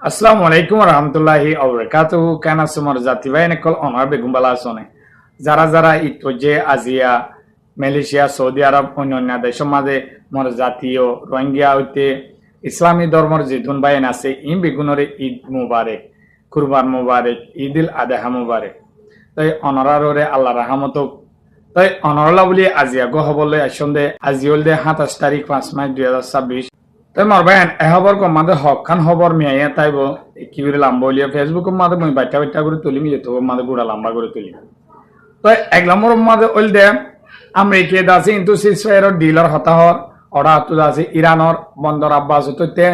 আসসালামু আলাইকুম রহমতুল্লাহি ওবরাকাতুহু কেন সুমর জাতি ভাই নকল অনার বেগুম বালা আসনে যারা যারা ইতোজে আজিয়া মালয়েশিয়া সৌদি আরব অন্যান্য দেশের মাঝে মর জাতীয় রোহিঙ্গা হইতে ইসলামী ধর্মর যেতুন বাইন আছে ই বেগুনরে ঈদ মুবারক কুরবান মুবারক ঈদুল আদহা মুবারক তাই অনরারে আল্লাহ রহমত তাই অনরলা বলি আজিয়া গো হবলে আসন্দে আজি হলদে 27 তারিখ 5 মাস 2026 তাই মার ভাই এহবর কো মাদে হক খান খবর মিয়া তাইব কি করে লম্বা বলিয়া ফেসবুক মাদে মই বাইটা বাইটা করে তুলি মি তো মাদে গুড়া লম্বা করে তুলি তো এক নম্বর মাদে ওল দে আমেরিকা দাসে কিন্তু সিসফায়ার ডিলার হতা হর ওরা তো দাসে ইরানর বন্দর আব্বাস হইতে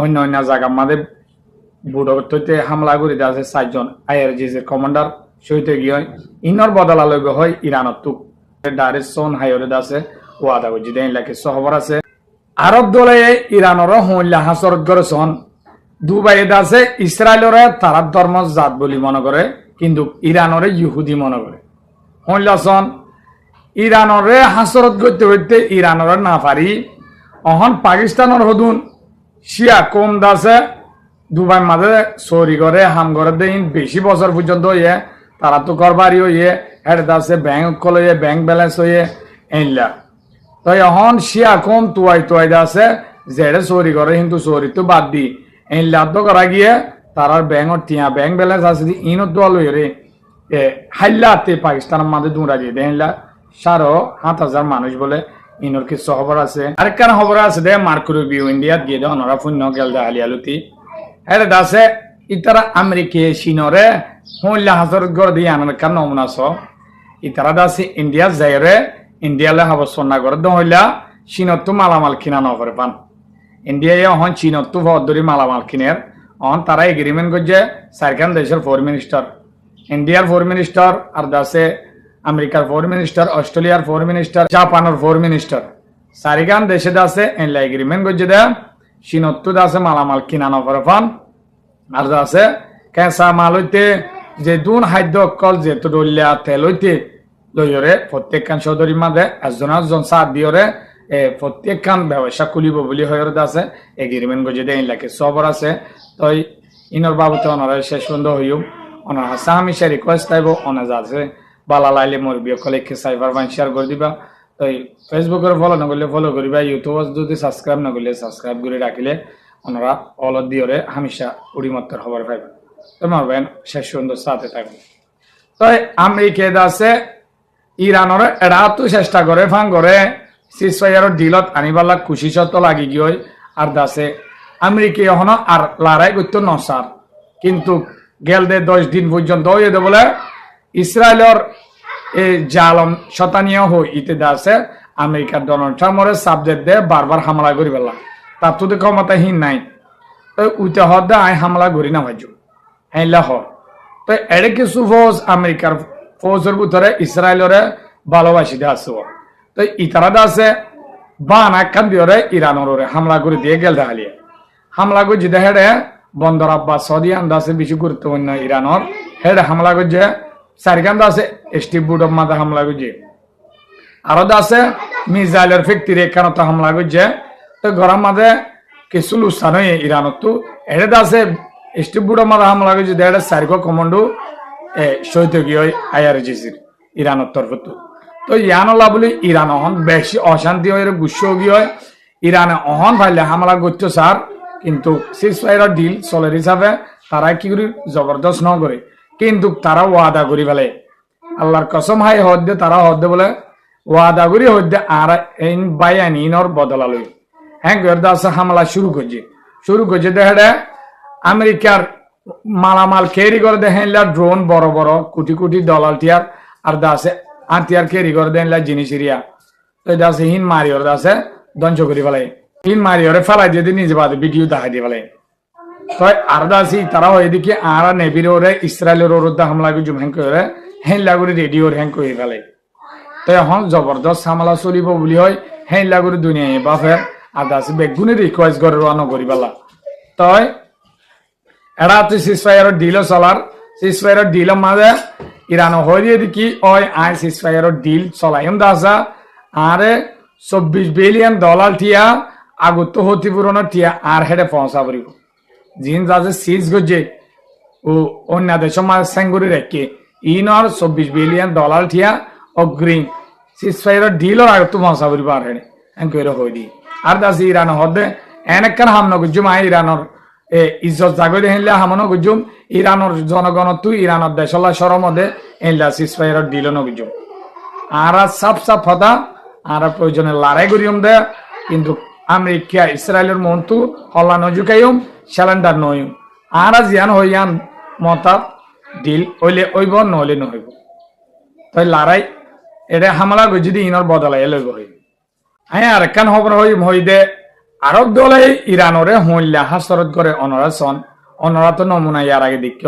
অন্য অন্য জায়গা মাদে বুড়ো হইতে হামলা করে দাসে 4 জন আইআরজিসি কমান্ডার শহীদ গিয়ে ইনর বদলা লইব হয় ইরানত তুক ডাইরেকশন হাইরে দাসে ওয়াদা বুঝি দেন লাগে খবর আছে আরব দলে ইরানর হইলা হাসরত করেছেন দুবাই দাসে ইসরায়েলরে তারা ধর্ম জাত বলি মনে করে কিন্তু ইরানরে ইহুদি মনে করে হইলাসন ইরানরে হাসরত করতে করতে ইরানরে না পারি অহন পাকিস্তানের হদুন শিয়া কম দাসে দুবাই মাঝে চুরি করে হাম করে দেন বেশি বছর পর্যন্ত ইয়ে তারা তো করবারি হইয়ে হেড দাসে ব্যাংক কলে ব্যাংক ব্যালেন্স হইয়ে এনলা তো এখন শিয়া কম তুয়াই আছে জেডে চুরি করে কিন্তু চুরি তো বাদ দি এই লাভ করা গিয়ে তারার ব্যাংকর টিয়া ব্যাংক ব্যালেন্স আছে ইনো দল রে হাইলাতে পাকিস্তানের মাঝে দুরা দিয়ে দেনলা 7,500 মানুষ বলে ইনোর কিছু খবর আছে আরেকখান খবর আছে দে মার্কুরি বিউ ইন্ডিয়াত গিয়ে দে অনরা পুণ্য গেল দে হালিয়ালুতি হ্যাঁ দাসে ইতারা আমেরিকা চীনরে হইলা হাজার গড় দিয়ে আমেরিকার নমুনা স ইতারা দাসে ইন্ডিয়া যাইরে ইন্ডিয়ালে হাবসন্না করে দহইলা চীনত মালামাল কিনা নকরে পান ইন্ডিয়ায় অহন চীনত ভদ্দরি মালামাল কিনের অহন তারা এগ্রিমেন্ট করছে 4খান দেশের ফরেন মিনিস্টার ইন্ডিয়ার ফরেন মিনিস্টার আর দাসে আমেরিকার ফরেন মিনিস্টার অস্ট্রেলিয়ার ফরেন মিনিস্টার জাপানের ফরেন মিনিস্টার 4খান দেশে দাসে এনলা এগ্রিমেন্ট করছে দে চীনত দাসে মালামাল কিনা নকরে পান আর দাসে কেঁচা মাল হইতে যে দুন খাদ্য অকল যেহেতু ডলিয়া তেল হইতে লইরে প্রত্যেকখান চৌধুরী মাঝে একজন সাথ দিয়রে প্রত্যেকখান ব্যবসা খুলিব বলি হয়ে আছে এগ্রিমেন্ট গজে দেয় লাগে সবর আছে তো ইনর বাবুতে ওনারা শেষ বন্ধ হইম ওনার হাসা হামিশা রিকোয়েস্ট থাকবো ওনার আছে বালা লাইলে মোর বিয়ে কলেকে সাইবার বান শেয়ার করে দিবা তো ফেসবুকের ফলো না করলে ফলো করিবা ইউটিউব যদি সাবস্ক্রাইব না করলে সাবস্ক্রাইব করে রাখিলে ওনারা অল দিয়রে হামিশা উড়িমত্তর খবর পাইবেন তোমার বেন শেষ সুন্দর সাথে থাকবে তো আমেরিকা আছে ইরানর এরা তো চেষ্টা করে ফাং করে সিসফায়ার ডিলত আনিবালা খুশি সত লাগি গিয়ে আর দাসে আমেরিকা এখনো আর লড়াই করতে নসার কিন্তু গেল দে 10 দিন পর্যন্ত হয়ে দে বলে ইসরায়েলের এই জালম শতানীয় হই ইতে দাসে আমেরিকার ডোনাল্ড ট্রাম্পের সাবজেক্ট দে বারবার হামলা করি বেলা তার তো ক্ষমতাহীন নাই তো উইতে হদে আই হামলা করি না ভাইজু হ্যাঁ হ তো এড়ে কিছু ফৌজ আমেরিকার ফৌজের ভিতরে ইসরায়েলের ভালোবাসি আছে তো ইতারা আছে বান একখান দিয়ে ইরানের হামলা করে দিয়ে গেল হালিয়ে হামলা করছে হেডে বন্দর আব্বাস সৌদি আছে বেশি গুরুত্বপূর্ণ ইরানের হেডে হামলা করছে 4খান আছে স্টিভ বুডব মাথা হামলা করছে আরো আছে মিসাইলের ফ্যাক্টরি এখানে হামলা করছে তো ঘরের মাঝে কিছু লুসান হয়ে ইরানত তো হেডে আছে স্টিভ বুডব মাথা হামলা করছে হেডে 4 কমান্ডো শহীদ গিয়ে আইআরজিসির ইরানের তরফ তো ইয়ানলা বলি ইরান অহন বেশি অশান্তি হয়ে গুচ্ছ গিয়ে ইরানে অহন ভাইলে হামলা করতো স্যার কিন্তু সিসফায়ার ডিল চলের হিসাবে তারা কি করি জবরদস্ত ন করে কিন্তু তারা ওয়াদা করি ফেলে আল্লাহর কসম হাই হদ্দে তারা হদ্দে বলে ওয়াদা করি হদ্দে আর এই বাইয়ানিনর বদলা লই হ্যাঁ গর্দা আছে হামলা শুরু করছে দেখে আমেরিকার মালামাল কেরি করে দেখেন ড্রোন বড় বড় কোটি কোটি ডলার টিয়ার আর দাসে আতিয়ার কেরি করে দেন জিনিস এরিয়া তো দাসে হিন মারিওর দাসে ধ্বংস করি ফেলে হিন মারিওরে ফেলাই দিয়ে নিজে বাদে ভিডিও দেখাই দিয়ে ফেলে তো আর দাসি তারাও এদিকে আর নেভির ওরে ইসরায়েলের ওরুদ্ধে হামলা করে হ্যাং করে হেন লাগুরি রেডিওর হ্যাং করে ফেলে তো এখন জবরদস্ত হামলা চলিব বলি হয় হেন লাগুরি দুনিয়া বাফের আর দাসি বেগুনি রিকোয়েস্ট করে রানো করি পেলা তই এরা তো সিসফায়ার ডিলও চলার সিসফায়ার ডিলের মাঝে ইরান হয়ে দেখি ওই আই সিসফায়ার ডিল চলাইম দাসা আরে $24 বিলিয়ন টিয়া আগত হতি পুরনো টিয়া আর হেডে পৌঁছা পড়ব জিন যাচ্ছে সিজ গজে ও অন্য দেশের মাঝে সেঙ্গুরি রেখে ইনর $24 বিলিয়ন ঠিয়া অগ্রিম সিজফায়ার ডিলর আগে তো মশা করি বার হেনে এনকোয়ারি হয়ে দি আর দাসি ইরান হদে এনেকান হামনা গুজুম আই ইরানর ইজ্জত জাগরে হেনলে হামনো গুজুম ইরানর জনগণ তুই ইরানর দেশলা সরমদে এনলা সিজফায়ার ডিল নগুজুম আর সাপ সাপ হতা আর প্রয়োজনে লড়াই করিম দে কিন্তু আমেরিকা ইসরায়েলের মন্তু হল্লা নজুকাইম স্যালেন্ডার নইম আর জিয়ান হইয়ান মতা ডিল হইলে ওইব নহলে নহইব তাই লড়াই এটা হামলা যদি ইনর বদলাই লইব হইব হ্যাঁ আর একখান খবর হই দে আরব দলে ইরানরে হইলা হাসরত করে অনরা সন অনরা তো নমুনা ইয়ার আগে দেখ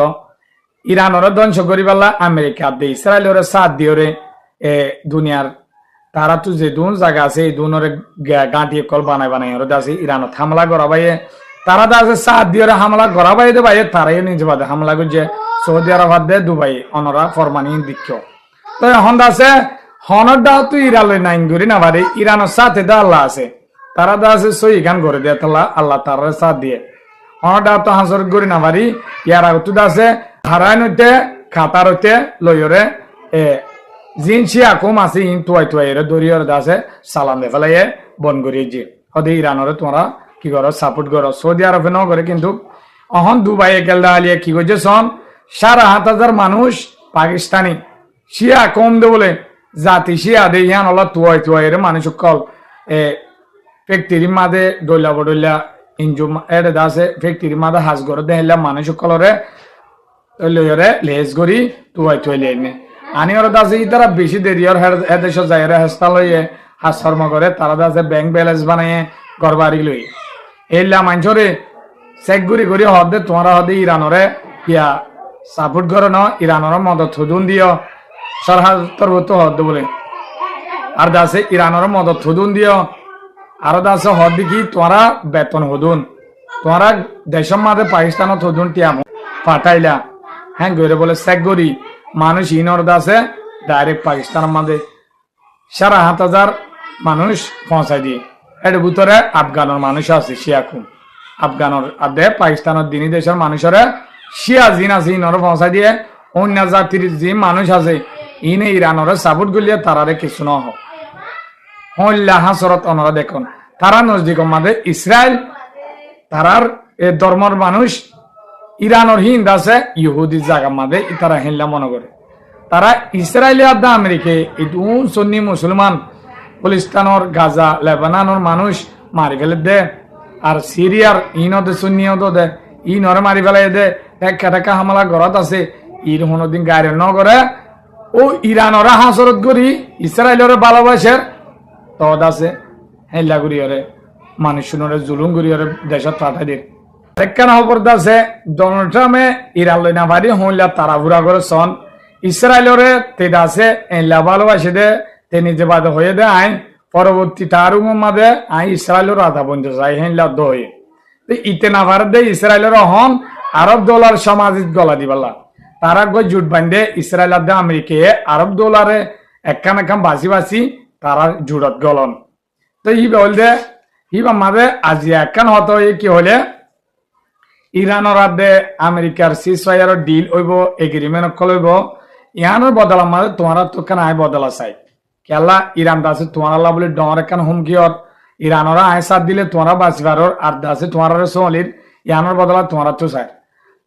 ইরানরে ধ্বংস করি পাল্লা আমেরিকা দে ইসরায়েলরে সাথ দিওরে দুনিয়ার তারা তো যে দুন জায়গা আছে এই দুনরে গাঁটিয়ে কল বানাই বানাই ওরা আছে ইরানত হামলা করা বাইয়ে তারা আছে সাত দিয়ে হামলা করা বাইয়ে দে বাইয়ে তারাই নিজে বাদে হামলা করছে সৌদি আরব দে দুবাই অনরা ফরমানি দিক্ষ তো এখন আছে হনর দা তো ইরালে নাইন করি না বাড়ি ইরানের সাথে দা আল্লাহ আছে তারা দা আছে সই গান করে দেয় তাল্লাহ আল্লাহ তার সাথ দিয়ে হনর দা তো হাসর করি না বাড়ি ইয়ার আগে তো আছে হারাইন হইতে খাতার হইতে লইরে জিনসি আকম আছে ইন তুয়াই তুয়াইরে দরিয়র দাসে সালাম দে ফেলাইয়ে বন করিয়ে যে হদে ইরানরে তোমরা কি করো সাপোর্ট করো সৌদি আরবে ন করে কিন্তু অহন দুবাই গেলদা আলিয়া কি করছে সন 7,500 মানুষ পাকিস্তানি শিয়া কম দে বলে জাতি শিয়া দে ইয়ান হল তুয়াই তুয়াইরে মানুষ কল ফ্যাক্টরি মাদে ডইলা বডইলা ইনজুম এডে দাসে ফ্যাক্টরি মাদে হাজ করে দেহলা মানুষ কলরে লইরে লেজ করি তুয়াই তুয়াইলে এনে আনি ওরা দাসে তারা বেশি দেরি আর এদেশ যাইরে হাসপাতাল লইয়ে হাসফর্ম করে তারা দাসে ব্যাংক ব্যালেন্স বানাইয়ে ঘর বাড়ি লই এইলা মাঞ্চরে চেক গুড়ি করি হদে তোমারা হদে ইরানরে ইয়া সাপোর্ট করো ন ইরানর মদত হুদুন দিও সরহার তো হদ বলে আর দাসে ইরানর মদত হুদুন দিও আর দাসে হদ দেখি তোমারা বেতন হুদুন তোমারা দেশের মাঝে পাকিস্তানত হুদুন টিয়া পাঠাইলা হ্যাঁ গরে বলে চেক করি মানুষ ইনর দাসে ডাইরেক্ট পাকিস্তানের মাঝে 7,500 মানুষ পৌঁছাই দিয়ে এর ভিতরে আফগানের মানুষ আছে শিয়াকুম আফগানের আদে পাকিস্তানের দিনী দেশের মানুষেরা শিয়া জিন আছে ইনর পৌঁছাই দিয়ে অন্য জাতির যে মানুষ আছে ইনে ইরানরে সাপোর্ট গুলিয়ে তারারে কিছু ন হল্লা হাসরত অনরা দেখুন তারা নজদিক মাঝে ইসরায়েল তারার ধর্মর মানুষ ইরানের হিন্দ আছে ইহুদি জায়গা মাঝে তারা হিল্লা মনে করে তারা ইসরায়েলি আদা আমেরিকা এইটু সন্নি মুসলমান পলিস্তানোর গাজা লেবাননের মানুষ মারি ফেলে দে আর সিরিয়ার ইনদে সন্নিয়ত দে ইনরে মারি ফেলাই দে একটা টাকা হামলা ঘরত আছে ইর কোনোদিন গাড়ি ন করে ও ইরানরা হাসরত করি ইসরায়েলের ভালোবাসার তদ আছে হেল্লা করিয়রে মানুষ শুনরে জুলুম করিয়রে দেশত পাঠাই দিয়ে একখান খবর আছে ডোনাল্ড ট্রাম্পে ইরান লই না পারি হইলা তারা বুড়া করে সন ইসরায়েলরে তেদা আছে এলা ভালোবাসে দে তে নিজে বাদে হয়ে দে আইন পরবর্তী তার মাঝে আই ইসরায়েলের আধা বন্ধ যায় হেলা দই ইতে না পারে দে ইসরায়েলের হন আরব ডলার সমাজিক গলা দিবালা তারা গো জুট বান্ধে ইসরায়েল আদে আমেরিকা আরব ডলারে একখান একখান বাসি বাসি তারা জুড়ত গলন তো ই বল দে হিবা মাঝে আজি একখান হতো কি হলে ইরানের আদে আমেরিকার সিজফায়ার ডিল হইব এগ্রিমেন্ট কলইব ইয়ানোর বদলা মাঝে তোমার তো কেন আয় বদলা চাই কেলা ইরান দাসে তোমার আল্লাহ বলে ডর কেন হুমকিয়র ইরানরা আয় সাথ দিলে তোমারা বাঁচবার আর দাসে তোমার সোলির ইয়ানোর বদলা তোমার তো চাই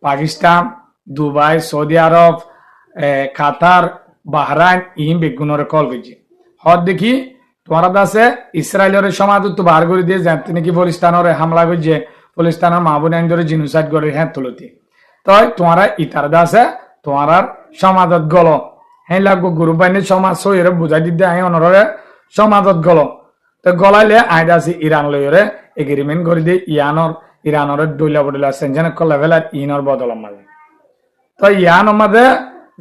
পাকিস্তান দুবাই সৌদি আরব কাতার বাহরাইন ইম বেগুনের কল করছি হদ দেখি তোমার দাসে ইসরায়েলের সমাজ তো বার করে দিয়ে জানতে নাকি ফলিস্তানের হামলা করছে ফলিস্তানের মাহবুব ধরে জিনোসাইড করে হ্যাঁ তুলতে তই তোমারা ইতার দাসে তোমার সমাজত গল হ্যাঁ লাগবো গুরু বাহিনীর সমাজ সইরে বুঝাই দিতে আই অনরে সমাজত গল তো গলাইলে আইড আছে ইরান লইরে এগ্রিমেন্ট করে দিয়ে ইরানর ডইলা বডলা সেনজেন লেভেল আর ইনর বদলাম মাঝে তো ইয়ান আমাদের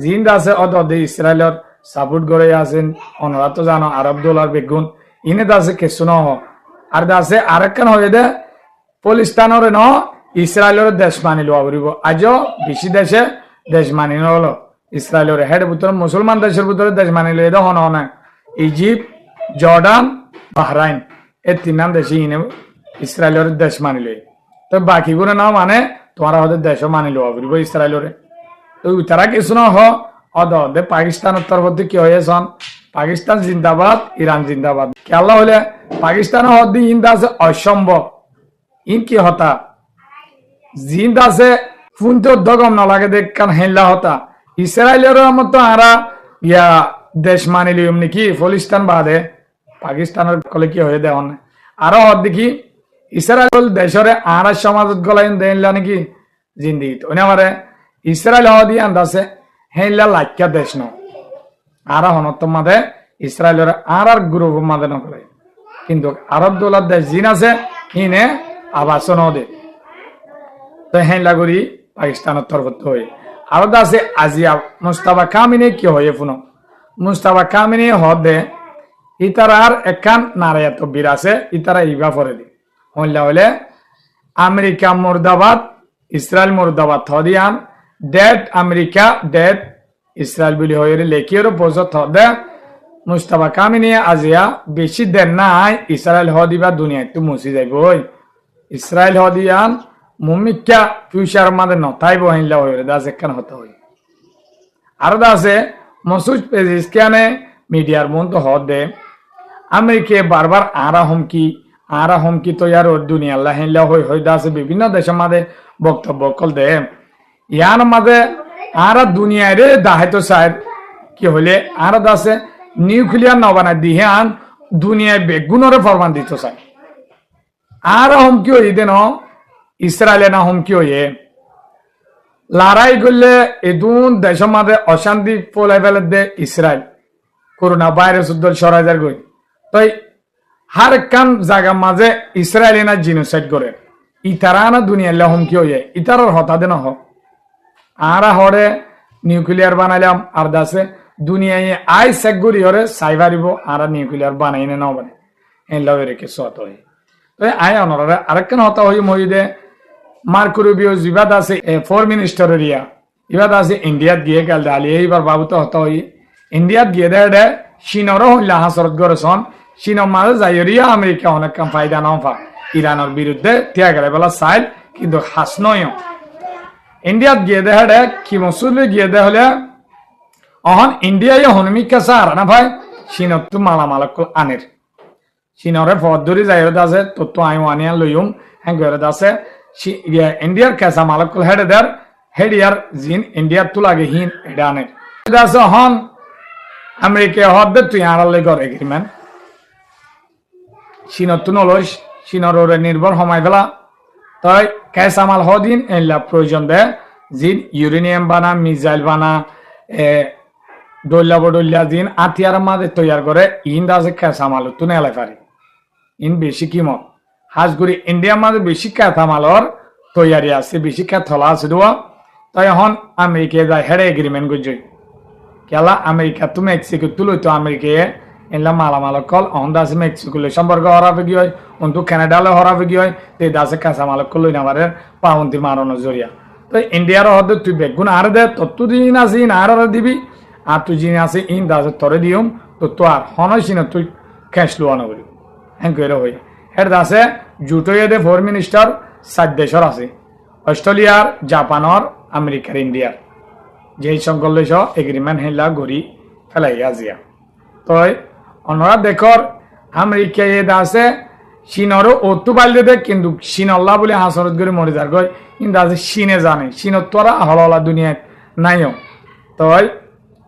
জিন্দ আছে অদে ইসরায়েলের সাপোর্ট করে আছেন অনরা তো জানো আরব ডলার বেগুন ইনে দাসে কিছু ন আর দাসে আরেকখান হয়ে দে পলিস্তানের ন ইসরায়েলের দেশ মানি লওয়া পড়ব আজও বেশি দেশে দেশ মানি হলো ইসরায়েলের হেড ভিতরে মুসলমান দেশের ভিতরে দেশ মানি লইয়ে হন হনে ইজিপ্ট জর্ডান বাহরাইন এই তিন নাম দেশে ইনে ইসরায়েলের দেশ মানি লই তো বাকিগুলো নাও মানে তোমার হতে দেশ মানি লওয়া করিব ইসরায়েলরে তো তারা কিছু না দে পাকিস্তানের তরফতে কি হয়েছন পাকিস্তান জিন্দাবাদ ইরান জিন্দাবাদ খেলা হলে পাকিস্তান হদি ইন্দা আছে অসম্ভব ইন কি হতা জিন্দ আছে ফুনতে উদ্যোগম নালাগে দেখ কান হেল্লা হতা ইসরায়েলের মতো আরা ইয়া দেশ মানি লিয়ম নাকি ফলিস্তান বাদে পাকিস্তানের কলে কি হয়ে দেওয়া আরো হদ দেখি ইসরায়েল দেশরে আরা সমাজত গলাইন দেনলা নাকি জিন্দিগি তো আমারে ইসরায়েল হদি আন্দাছে হেল্লা লাইকা দেশ ন আরা হনত মাদে ইসরায়েলের আর গ্রুপ মাদে নকলে কিন্তু আরব দৌলত দেশ জিন আছে হিনে আবাসন দে তো হেল্লা করি পাকিস্তানের তরফত হয়ে আরো আছে আজিয়া মুস্তাফা কামিনী কি হয়ে ফুনো মুস্তাফা কামিনী হদে ইতার আর একান নারায়ত বীর আছে ইতারা ইবা পরে দি হইলা হলে আমেরিকা মুর্দাবাদ ইসরায়েল মুর্দাবাদ হদিয়ান ডেট আমেরিকা ডেট ইসরায়েল বলি হয়ে লেখিয়ের পৌঁছত হদে মুস্তাফা কামিনী আজিয়া বেশি দেন নাই ইসরায়েল হদিবা দুনিয়া একটু মুছি যাইব ইসরায়েল হদিয়ান মুমিকা ফিউচার মাদে নথাইব হইলা হয়ে দাস একান হতে হই আর আছে মসুদ পেজিসকানে মিডিয়ার মন তো হদ দে আমেরিকা বারবার আরা হুমকি তো ইয়ার দুনিয়া আল্লাহ হিল্লা হই দাসে বিভিন্ন দেশের মাঝে বক্তব্য কল দে ইয়ার মাঝে আরা দুনিয়ায় রে দাহাইতো সাহেব কি হলে আরা দাসে নিউক্লিয়ার ন বানাই দিহে আন দুনিয়ায় বেগুনরে ফরমান দিত চাই আরা হুমকি হই দেন ইসরায়েলে না হুমকি হইয়ে লড়াই করলে এদুন দেশের মাঝে অশান্তি ফলাই ফেলে দে ইসরায়েল করোনা ভাইরাস উদ্দল সরাইজার গই তাই হার কান জায়গা মাঝে ইসরায়েলি না জিনোসাইড করে ইতারা না দুনিয়াল্লা হুমকি হয়ে ইতারার হতাদে নহ আরা হরে নিউক্লিয়ার বানাইলাম আর দাসে দুনিয়ায় আই সেগুরি হরে সাইবারিব আরা নিউক্লিয়ার বানাই না বানে এলা রেখে সত হয়ে তো আয় অনরা আরেকখান হতা হই মহিদে মার্কুরুবিও জিবাদ আছে ফোর মিনিস্টার এরিয়া ইবাদ আছে ইন্ডিয়াত গিয়ে গেল দালিয়ে এইবার বাবু তো হতা হই ইন্ডিয়াত গিয়ে দে চীনরও হইলা হাসরত গড়েছন চীনের মাঝে যাইরিয়া আমেরিকা অনেক কাম ফায়দা নফা ইরানের বিরুদ্ধে তিয়া গেলে বলা চাইল কিন্তু হাস নয় ইন্ডিয়াত গিয়ে দে কি মসুলে গিয়ে দে হলে অহন ইন্ডিয়ায় হনমিকা সার না ভাই চীনত তো মালামাল আনের চীনরে ফদ ধরি যাইরত আছে তো আই ওয়ানিয়া লইম হ্যাঁ গড়ত আছে ইন্ডিয়ার কেসা মালকল হেডে দের হেডিয়ার জিন ইন্ডিয়ার তো লাগে হিন এটা আনের আছে হন আমেরিকা হদ্দে তুই আড়ালে গড় এগ্রিমেন্ট চীনত নলস চীনের নির্ভর হমাই ফেলা তাই কেসামাল হদিন এলা প্রয়োজন দে জিন ইউরেনিয়াম বানা মিসাইল বানা ডল্লা জিন আতিয়ার মাঝে তৈয়ার করে ইন দাসে কেসামাল তুনে এলাই পারি ইন বেশি কিমত হাজগুড়ি ইন্ডিয়ার মাঝে বেশি কেসামালর তৈয়ারি আছে বেশি কেথলা আছে দেওয়া তাই এখন আমেরিকা যায় হেডে এগ্রিমেন্ট করছে কেলা আমেরিকা তো মেক্সিকো তুলো তো আমেরিকায় এলা মালামাল কল অন দাসে মেক্সিকো সম্পর্ক হরাফে কি হয় অন্তু কানাডালে হরাফে কি হয় তে দাসে কাঁচা মাল কল না পারে পাউন্তি মারানোর জরিয়া তো ইন্ডিয়ার হদে তুই বেগুন আর দে তত্তু দিন আছে ইন আর দিবি আর তুই জিন আছে ইন দাসে তরে দিম তো আর হনসিন তুই ক্যাশ লোয়া নবি হ্যাঁ করে হই হের দাসে জুটোয়ে দে ফোর মিনিস্টার 7 দেশের আছে অস্ট্রেলিয়ার জাপানের আমেরিকার ইন্ডিয়ার যেই সংকল দেশ এগ্রিমেন্ট হেলা গড়ি ফেলাই আজিয়া তই অনরা দেখর আমেরিকা এ দাসে চীনরও অতু পাইলে দে কিন্তু চীন আল্লাহ বলে হাসরত করে মরে যার গই কিন্তু আছে চীনে জানে চীনত তোরা হলা দুনিয়ায় নাইও তই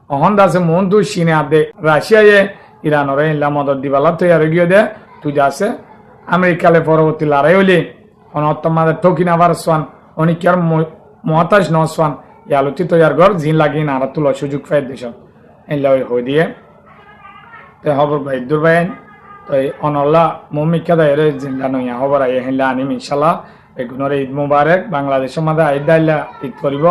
অহন দাসে মন তু চীনে আদে রাশিয়ায় ইরানর ইল্লা মদত দিবালা তৈরি গিয়ে দে তুই দাসে আমেরিকালে পরবর্তী লড়াই হলে অনত্তমাদের ঠকি না পারছান অনেকের মহাতাজ নসওয়ান ইয়ালুতি তৈয়ার ঘর জিন লাগিয়ে নারা তুলো সুযোগ পাই দিস এলা হয়ে দিয়ে তো খবর ভাই দুর্বাইন তো অনল্লা মমিকা দায়ের জিন্দা নইয়া খবর আই হেলা আনিম ইনশাল্লাহ বেগুনের ঈদ মুবারক বাংলাদেশের মাঝে আইদ দাইলা ঈদ করিব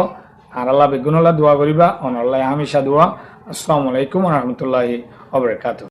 আর আল্লাহ বেগুনল্লা দোয়া করিবা অনল্লা হামিশা দোয়া আসসালামু আলাইকুম রহমতুল্লাহি ওয়া বারাকাতুহু।